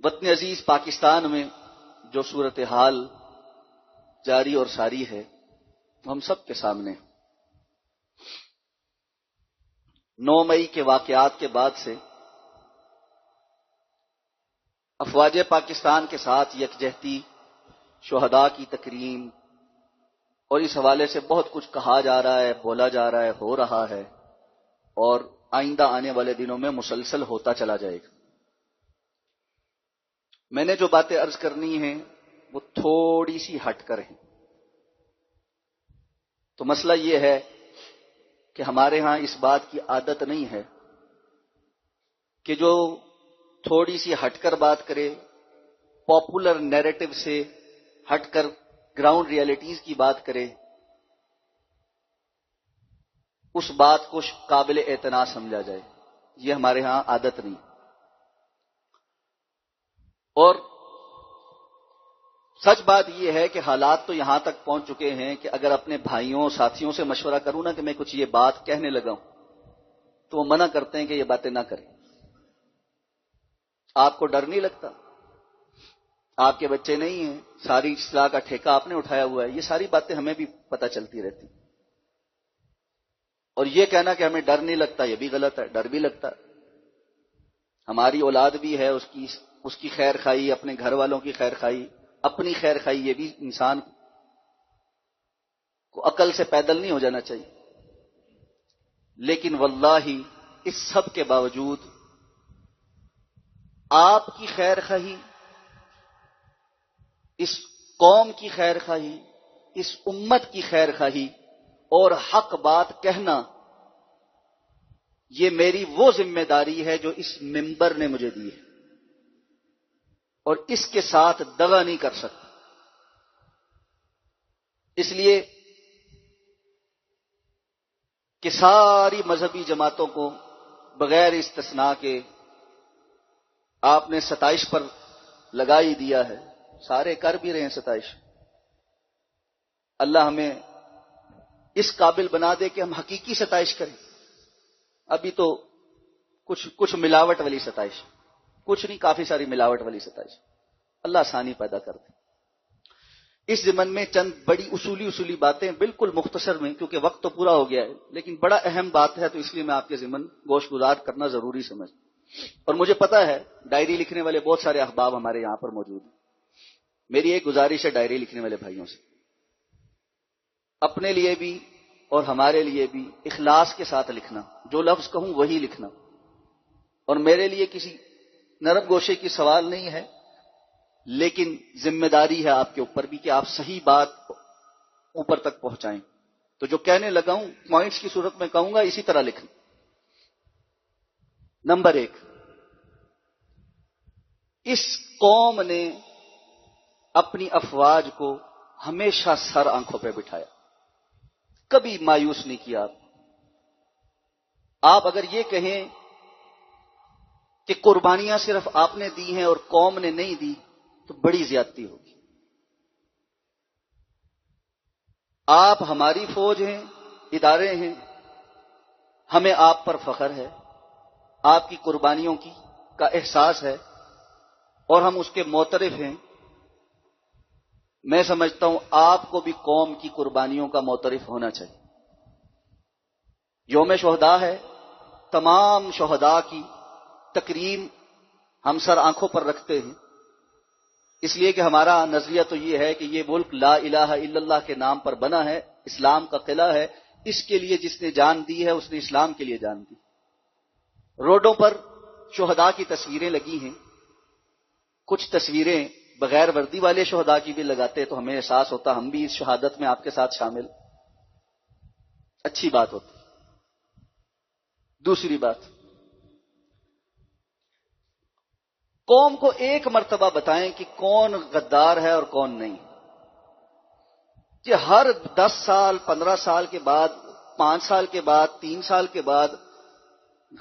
وطن عزیز پاکستان میں جو صورتحال جاری اور ساری ہے ہم سب کے سامنے 9 مئی کے واقعات کے بعد سے افواج پاکستان کے ساتھ یکجہتی، شہداء کی تکریم اور اس حوالے سے بہت کچھ کہا جا رہا ہے، بولا جا رہا ہے، ہو رہا ہے اور آئندہ آنے والے دنوں میں مسلسل ہوتا چلا جائے گا۔ میں نے جو باتیں عرض کرنی ہیں وہ تھوڑی سی ہٹ کر ہیں۔ تو مسئلہ یہ ہے کہ ہمارے ہاں اس بات کی عادت نہیں ہے کہ جو تھوڑی سی ہٹ کر بات کرے، پاپولر نیریٹو سے ہٹ کر گراؤنڈ ریالٹیز کی بات کرے، اس بات کو قابل اعتنا سمجھا جائے۔ یہ ہمارے ہاں عادت نہیں۔ اور سچ بات یہ ہے کہ حالات تو یہاں تک پہنچ چکے ہیں کہ اگر اپنے بھائیوں ساتھیوں سے مشورہ کروں نا کہ میں کچھ یہ بات کہنے لگا ہوں تو وہ منع کرتے ہیں کہ یہ باتیں نہ کریں۔ آپ کو ڈر نہیں لگتا؟ آپ کے بچے نہیں ہیں، ساری اصلاح کا ٹھیکہ آپ نے اٹھایا ہوا ہے، یہ ساری باتیں ہمیں بھی پتہ چلتی رہتی۔ اور یہ کہنا کہ ہمیں ڈر نہیں لگتا یہ بھی غلط ہے، ڈر بھی لگتا ہے۔ ہماری اولاد بھی ہے، اس کی خیر خواہی، اپنے گھر والوں کی خیر خواہی، اپنی خیر خواہی، یہ بھی انسان کو عقل سے پیدل نہیں ہو جانا چاہیے۔ لیکن واللہ اس سب کے باوجود آپ کی خیر خواہی، اس قوم کی خیر خواہی، اس امت کی خیر خواہی اور حق بات کہنا، یہ میری وہ ذمہ داری ہے جو اس ممبر نے مجھے دی ہے اور اس کے ساتھ دغا نہیں کر سکتا۔ اس لیے کہ ساری مذہبی جماعتوں کو بغیر استثناء کے آپ نے ستائش پر لگا ہی دیا ہے، سارے کر بھی رہے ہیں ستائش۔ اللہ ہمیں اس قابل بنا دے کہ ہم حقیقی ستائش کریں۔ ابھی تو کچھ ملاوٹ والی ستائش، کچھ نہیں، کافی ساری ملاوٹ والی ستائش۔ اللہ آسانی پیدا کر دے۔ اس ضمن میں چند بڑی اصولی باتیں بالکل مختصر میں، کیونکہ وقت تو پورا ہو گیا ہے، لیکن بڑا اہم بات ہے تو اس لیے میں آپ کے ضمن گوش گزار کرنا ضروری سمجھ۔ اور مجھے پتا ہے ڈائری لکھنے والے بہت سارے احباب ہمارے یہاں پر موجود ہیں۔ میری ایک گزارش ہے ڈائری لکھنے والے بھائیوں سے، اپنے لیے بھی اور ہمارے لیے بھی اخلاص کے ساتھ لکھنا، جو لفظ کہوں وہی لکھنا۔ اور میرے لیے کسی نرم گوشے کی سوال نہیں ہے، لیکن ذمہ داری ہے آپ کے اوپر بھی کہ آپ صحیح بات اوپر تک پہنچائیں۔ تو جو کہنے لگا ہوں پوائنٹس کی صورت میں کہوں گا، اسی طرح لکھیں۔ نمبر 1، اس قوم نے اپنی افواج کو ہمیشہ سر آنکھوں پہ بٹھایا، کبھی مایوس نہیں کیا۔ آپ اگر یہ کہیں کہ قربانیاں صرف آپ نے دی ہیں اور قوم نے نہیں دی تو بڑی زیادتی ہوگی۔ آپ ہماری فوج ہیں، ادارے ہیں، ہمیں آپ پر فخر ہے، آپ کی قربانیوں کا احساس ہے اور ہم اس کے معترف ہیں۔ میں سمجھتا ہوں آپ کو بھی قوم کی قربانیوں کا معترف ہونا چاہیے۔ یوم شہداء ہے، تمام شہداء کی تکریم ہم سر آنکھوں پر رکھتے ہیں، اس لیے کہ ہمارا نظریہ تو یہ ہے کہ یہ ملک لا الہ الا اللہ کے نام پر بنا ہے، اسلام کا قلعہ ہے۔ اس کے لیے جس نے جان دی ہے اس نے اسلام کے لیے جان دی۔ روڈوں پر شہداء کی تصویریں لگی ہیں، کچھ تصویریں بغیر وردی والے شہداء کی بھی لگاتے تو ہمیں احساس ہوتا ہم بھی اس شہادت میں آپ کے ساتھ شامل، اچھی بات ہوتی۔ دوسری بات، قوم کو ایک مرتبہ بتائیں کہ کون غدار ہے اور کون نہیں۔ کہ ہر 10 سال 15 سال کے بعد، 5 سال کے بعد، 3 سال کے بعد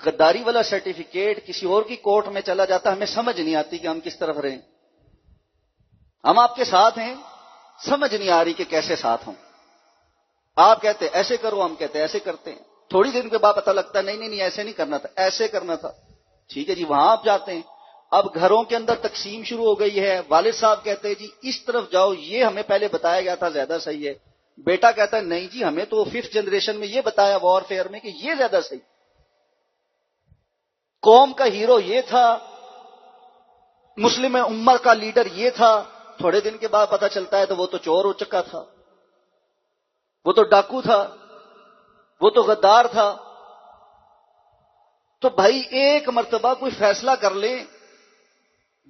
غداری والا سرٹیفکیٹ کسی اور کی کورٹ میں چلا جاتا، ہمیں سمجھ نہیں آتی کہ ہم کس طرف رہیں۔ ہم آپ کے ساتھ ہیں، سمجھ نہیں آ رہی کہ کیسے ساتھ ہوں۔ آپ کہتے ایسے کرو، ہم کہتے ایسے کرتے ہیں۔ تھوڑی دن کے بعد پتہ لگتا ہے نہیں ایسے نہیں کرنا تھا، ایسے کرنا تھا۔ ٹھیک ہے جی، وہاں آپ جاتے ہیں، اب گھروں کے اندر تقسیم شروع ہو گئی ہے. والد صاحب کہتے ہیں جی اس طرف جاؤ، یہ ہمیں پہلے بتایا گیا تھا زیادہ صحیح ہے. بیٹا کہتا ہے نہیں جی ہمیں تو 5th جنریشن میں یہ بتایا وار فیئر میں کہ یہ زیادہ صحیح. قوم کا ہیرو یہ تھا، مسلم امت کا لیڈر یہ تھا. تھوڑے دن کے بعد پتہ چلتا ہے تو وہ تو چور ہو چکا تھا، وہ تو ڈاکو تھا، وہ تو غدار تھا. تو بھائی ایک مرتبہ کوئی فیصلہ کر لیں.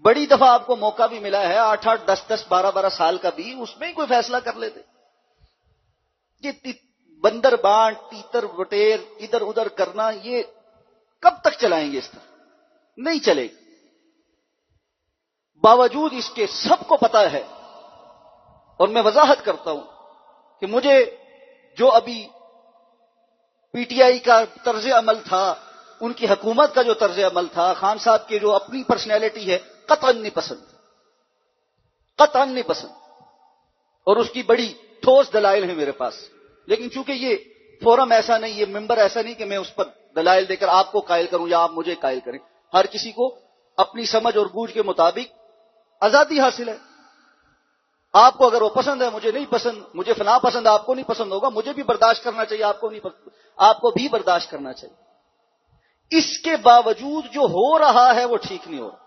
بڑی دفعہ آپ کو موقع بھی ملا ہے 8-8 10-10 12-12 سال کا بھی، اس میں ہی کوئی فیصلہ کر لیتے. یہ بندر بانٹ تیتر وٹیر ادھر ادھر کرنا یہ کب تک چلائیں گے؟ اس طرح نہیں چلے گا. باوجود اس کے سب کو پتا ہے، اور میں وضاحت کرتا ہوں کہ مجھے جو ابھی پی ٹی آئی کا طرز عمل تھا، ان کی حکومت کا جو طرز عمل تھا، خان صاحب کی جو اپنی پرسنالٹی ہے، قطعاً نہیں پسند، قطعاً نہیں پسند. اور اس کی بڑی ٹھوس دلائل ہیں میرے پاس. لیکن چونکہ یہ فورم ایسا نہیں، یہ ممبر ایسا نہیں کہ میں اس پر دلائل دے کر آپ کو قائل کروں یا آپ مجھے قائل کریں. ہر کسی کو اپنی سمجھ اور بوجھ کے مطابق آزادی حاصل ہے. آپ کو اگر وہ پسند ہے، مجھے نہیں پسند، مجھے فلاں پسند آپ کو نہیں پسند ہوگا، مجھے بھی برداشت کرنا چاہیے، آپ کو نہیں پسند، آپ کو بھی برداشت کرنا چاہیے. اس کے باوجود جو ہو رہا ہے وہ ٹھیک نہیں ہو رہا،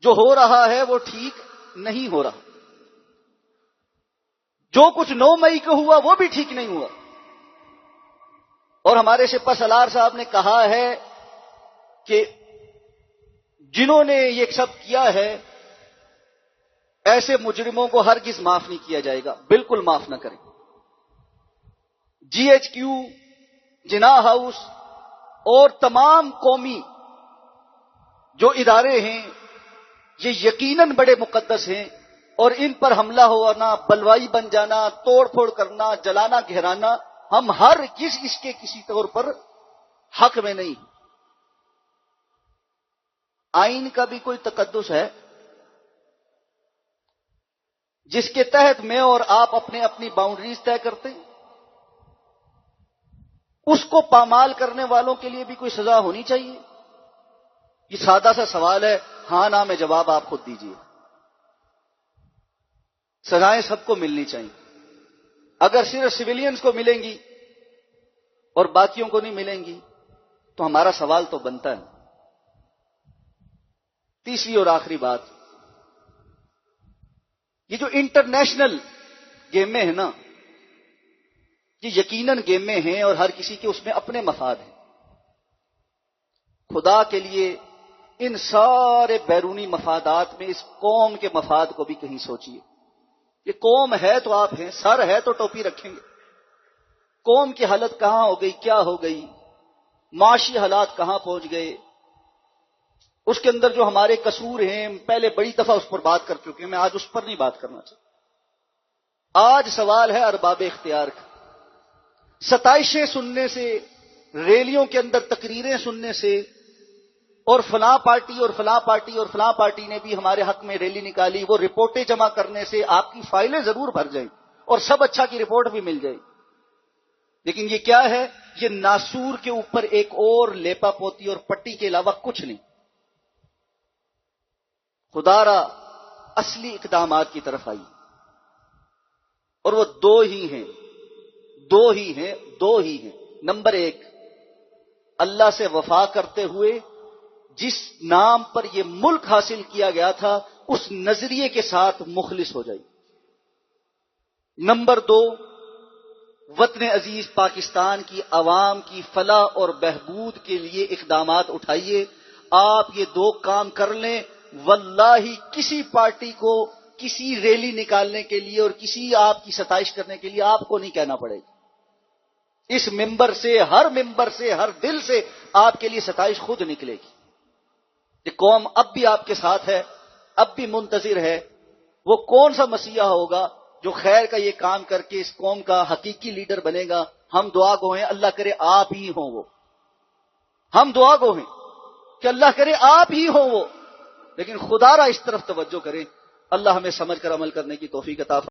جو ہو رہا ہے وہ ٹھیک نہیں ہو رہا. جو کچھ 9 مئی کو ہوا وہ بھی ٹھیک نہیں ہوا. اور ہمارے سپہ سالار صاحب نے کہا ہے کہ جنہوں نے یہ سب کیا ہے ایسے مجرموں کو ہرگز معاف نہیں کیا جائے گا، بالکل معاف نہ کریں. جی ایچ کیو، جناح ہاؤس اور تمام قومی جو ادارے ہیں یہ یقیناً بڑے مقدس ہیں، اور ان پر حملہ ہونا، بلوائی بن جانا، توڑ پھوڑ کرنا، جلانا گھرانا، ہم ہر اس کے کسی طور پر حق میں نہیں. آئین کا بھی کوئی تقدس ہے جس کے تحت میں اور آپ اپنے اپنی باؤنڈریز طے کرتے ہیں؟ اس کو پامال کرنے والوں کے لیے بھی کوئی سزا ہونی چاہیے. یہ سادہ سا سوال ہے، ہاں نہ میں جواب آپ خود دیجئے. سزائیں سب کو ملنی چاہیے. اگر صرف سویلینز کو ملیں گی اور باقیوں کو نہیں ملیں گی تو ہمارا سوال تو بنتا ہے. تیسری اور آخری بات، یہ جو انٹرنیشنل گیمیں ہیں نا، یہ یقیناً گیمیں ہیں اور ہر کسی کے اس میں اپنے مفاد ہیں. خدا کے لیے ان سارے بیرونی مفادات میں اس قوم کے مفاد کو بھی کہیں سوچیے. یہ قوم ہے تو آپ ہیں، سر ہے تو ٹوپی رکھیں گے. قوم کی حالت کہاں ہو گئی، کیا ہو گئی، معاشی حالات کہاں پہنچ گئے، اس کے اندر جو ہمارے قصور ہیں پہلے بڑی دفعہ اس پر بات کر چکے ہیں، میں آج اس پر نہیں بات کرنا چاہتا. آج سوال ہے ارباب اختیار کا. ستائشیں سننے سے، ریلیوں کے اندر تقریریں سننے سے، اور فلاں پارٹی اور فلاں پارٹی اور فلاں پارٹی نے بھی ہمارے حق میں ریلی نکالی، وہ رپورٹیں جمع کرنے سے آپ کی فائلیں ضرور بھر جائیں اور سب اچھا کی رپورٹ بھی مل جائے. لیکن یہ کیا ہے؟ یہ ناسور کے اوپر ایک اور لیپا پوتی اور پٹی کے علاوہ کچھ نہیں. خدا را اصلی اقدامات کی طرف آئی، اور وہ دو ہی ہیں. نمبر 1، اللہ سے وفا کرتے ہوئے جس نام پر یہ ملک حاصل کیا گیا تھا اس نظریے کے ساتھ مخلص ہو جائے. نمبر 2، وطن عزیز پاکستان کی عوام کی فلاح اور بہبود کے لیے اقدامات اٹھائیے. آپ یہ 2 کام کر لیں، واللہ کسی پارٹی کو کسی ریلی نکالنے کے لیے اور کسی آپ کی ستائش کرنے کے لیے آپ کو نہیں کہنا پڑے گا. اس ممبر سے، ہر دل سے آپ کے لیے ستائش خود نکلے گی. یہ قوم اب بھی آپ کے ساتھ ہے، اب بھی منتظر ہے. وہ کون سا مسیحا ہوگا جو خیر کا یہ کام کر کے اس قوم کا حقیقی لیڈر بنے گا؟ ہم دعا گو ہیں، اللہ کرے آپ ہی ہوں وہ. ہم دعا گو ہیں کہ اللہ کرے آپ ہی ہوں وہ. لیکن خدا را اس طرف توجہ کریں. اللہ ہمیں سمجھ کر عمل کرنے کی توفیق عطا فرمائے.